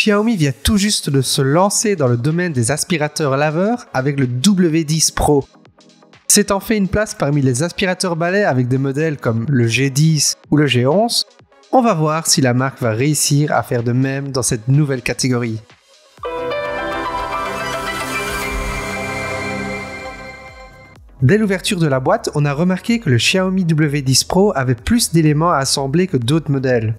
Xiaomi vient tout juste de se lancer dans le domaine des aspirateurs laveurs avec le W10 Pro. S'étant fait une place parmi les aspirateurs balais avec des modèles comme le G10 ou le G11, on va voir si la marque va réussir à faire de même dans cette nouvelle catégorie. Dès l'ouverture de la boîte, on a remarqué que le Xiaomi W10 Pro avait plus d'éléments à assembler que d'autres modèles.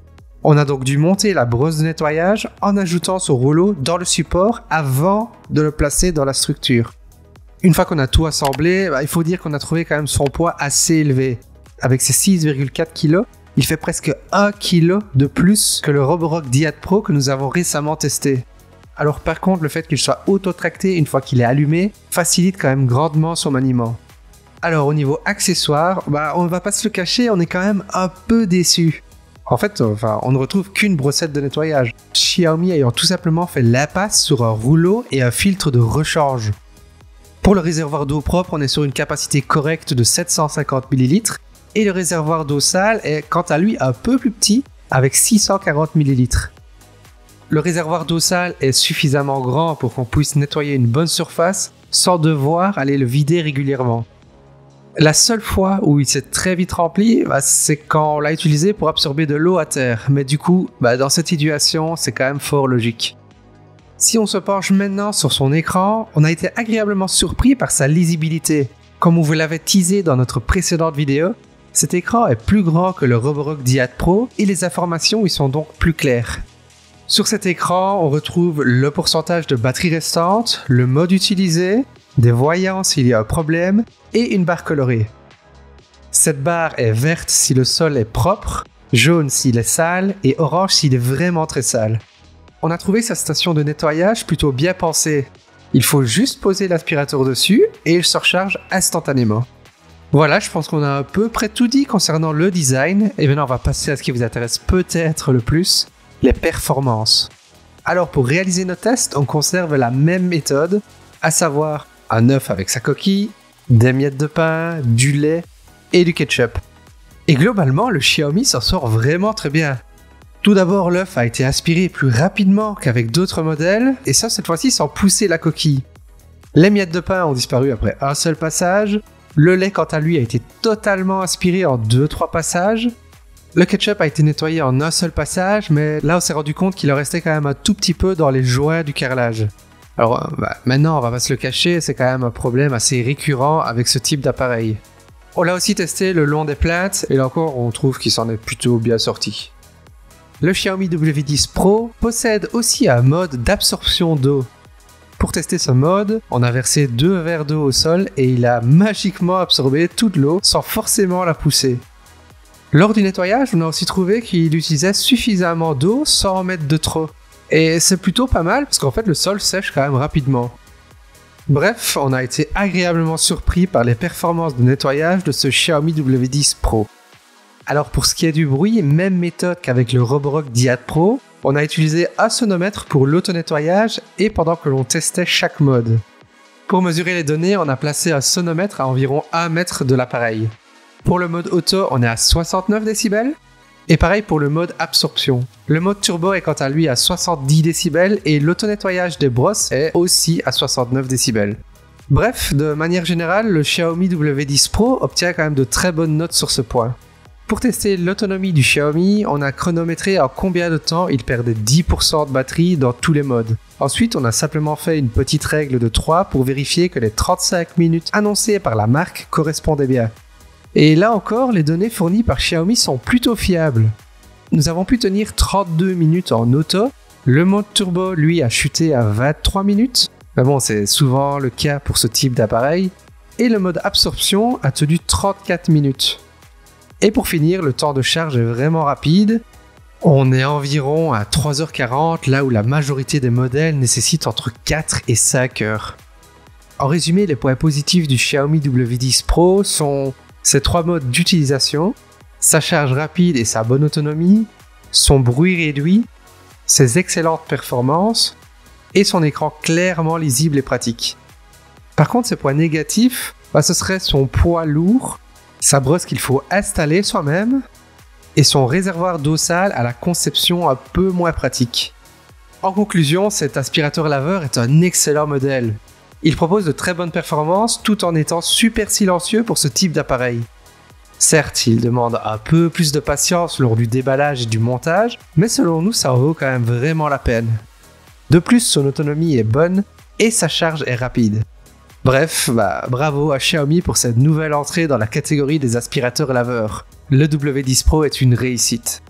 On a donc dû monter la brosse de nettoyage en ajoutant ce rouleau dans le support avant de le placer dans la structure. Une fois qu'on a tout assemblé, il faut dire qu'on a trouvé quand même son poids assez élevé. Avec ses 6,4 kg, il fait presque 1 kg de plus que le Roborock Diad Pro que nous avons récemment testé. Alors par contre, le fait qu'il soit auto-tracté une fois qu'il est allumé facilite quand même grandement son maniement. Alors au niveau accessoires, on ne va pas se le cacher, on est quand même un peu déçu. En fait, on ne retrouve qu'une brossette de nettoyage. Xiaomi ayant tout simplement fait l'impasse sur un rouleau et un filtre de rechange. Pour le réservoir d'eau propre, on est sur une capacité correcte de 750 ml et le réservoir d'eau sale est quant à lui un peu plus petit avec 640 ml. Le réservoir d'eau sale est suffisamment grand pour qu'on puisse nettoyer une bonne surface sans devoir aller le vider régulièrement. La seule fois où il s'est très vite rempli, c'est quand on l'a utilisé pour absorber de l'eau à terre. Mais du coup, dans cette situation, c'est quand même fort logique. Si on se penche maintenant sur son écran, on a été agréablement surpris par sa lisibilité. Comme on vous l'avait teasé dans notre précédente vidéo, cet écran est plus grand que le Roborock Diad Pro et les informations y sont donc plus claires. Sur cet écran, on retrouve le pourcentage de batterie restante, le mode utilisé, des voyants s'il y a un problème et une barre colorée. Cette barre est verte si le sol est propre, jaune s'il est sale et orange s'il est vraiment très sale. On a trouvé sa station de nettoyage plutôt bien pensée. Il faut juste poser l'aspirateur dessus et il se recharge instantanément. Voilà, je pense qu'on a à peu près tout dit concernant le design et maintenant on va passer à ce qui vous intéresse peut-être le plus, les performances. Alors pour réaliser nos tests, on conserve la même méthode, à savoir un œuf avec sa coquille, des miettes de pain, du lait et du ketchup. Et globalement, le Xiaomi s'en sort vraiment très bien. Tout d'abord, l'œuf a été aspiré plus rapidement qu'avec d'autres modèles, et ça cette fois-ci sans pousser la coquille. Les miettes de pain ont disparu après un seul passage, le lait quant à lui a été totalement aspiré en 2-3 passages, le ketchup a été nettoyé en un seul passage, mais là on s'est rendu compte qu'il en restait quand même un tout petit peu dans les joints du carrelage. Alors maintenant, on va pas se le cacher, c'est quand même un problème assez récurrent avec ce type d'appareil. On l'a aussi testé le long des plaintes, et là encore, on trouve qu'il s'en est plutôt bien sorti. Le Xiaomi W10 Pro possède aussi un mode d'absorption d'eau. Pour tester ce mode, on a versé 2 verres d'eau au sol et il a magiquement absorbé toute l'eau sans forcément la pousser. Lors du nettoyage, on a aussi trouvé qu'il utilisait suffisamment d'eau sans en mettre de trop. Et c'est plutôt pas mal parce qu'en fait le sol sèche quand même rapidement. Bref, on a été agréablement surpris par les performances de nettoyage de ce Xiaomi W10 Pro. Alors pour ce qui est du bruit, même méthode qu'avec le Roborock Diad Pro, on a utilisé un sonomètre pour l'auto-nettoyage et pendant que l'on testait chaque mode. Pour mesurer les données, on a placé un sonomètre à environ 1 mètre de l'appareil. Pour le mode auto, on est à 69 décibels. Et pareil pour le mode absorption. Le mode turbo est quant à lui à 70 décibels et l'auto-nettoyage des brosses est aussi à 69 décibels. Bref, de manière générale, le Xiaomi W10 Pro obtient quand même de très bonnes notes sur ce point. Pour tester l'autonomie du Xiaomi, on a chronométré en combien de temps il perdait 10% de batterie dans tous les modes. Ensuite, on a simplement fait une petite règle de 3 pour vérifier que les 35 minutes annoncées par la marque correspondaient bien. Et là encore, les données fournies par Xiaomi sont plutôt fiables. Nous avons pu tenir 32 minutes en auto, le mode turbo lui a chuté à 23 minutes, mais bon c'est souvent le cas pour ce type d'appareil, et le mode absorption a tenu 34 minutes. Et pour finir, le temps de charge est vraiment rapide, on est environ à 3h40 là où la majorité des modèles nécessitent entre 4 et 5 heures. En résumé, les points positifs du Xiaomi W10 Pro sont ses 3 modes d'utilisation, sa charge rapide et sa bonne autonomie, son bruit réduit, ses excellentes performances et son écran clairement lisible et pratique. Par contre, ses points négatifs, ce serait son poids lourd, sa brosse qu'il faut installer soi-même et son réservoir d'eau sale à la conception un peu moins pratique. En conclusion, cet aspirateur laveur est un excellent modèle. Il propose de très bonnes performances tout en étant super silencieux pour ce type d'appareil. Certes, il demande un peu plus de patience lors du déballage et du montage, mais selon nous, ça en vaut quand même vraiment la peine. De plus, son autonomie est bonne et sa charge est rapide. Bref, bravo à Xiaomi pour cette nouvelle entrée dans la catégorie des aspirateurs laveurs. Le W10 Pro est une réussite.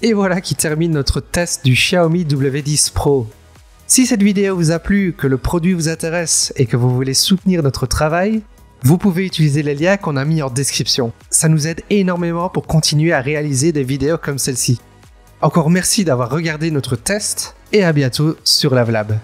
Et voilà qui termine notre test du Xiaomi W10 Pro. Si cette vidéo vous a plu, que le produit vous intéresse et que vous voulez soutenir notre travail, vous pouvez utiliser les liens qu'on a mis en description. Ça nous aide énormément pour continuer à réaliser des vidéos comme celle-ci. Encore merci d'avoir regardé notre test et à bientôt sur LavLab.